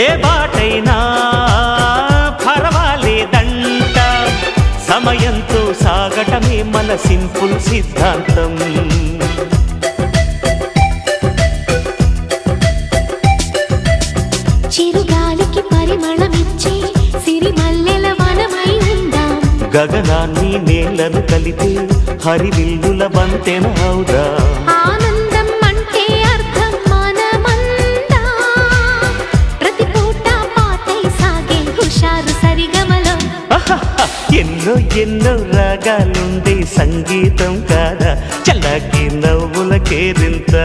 ఏ బాటైనా పర్వాలేదంట, సమయంతో సాగటమే మన సింపుల్ సిద్ధాంతం. చిరుగాలికి పరిమళమిచ్చే సిరిమల్లెల వనమై ఉందాం, గగనాన్ని నేలను కలిపే హరివిల్లుల బంతెన అవుదా. ఆనందం అంటే అర్థం మనమందా, ప్రతి పూట పాటై సాగే హుషారు సరిగమలో. ఎన్నో ఎన్నో రాగాలుండే సంగీతం కాదా, చల్లకి నవ్వుల కేరింత.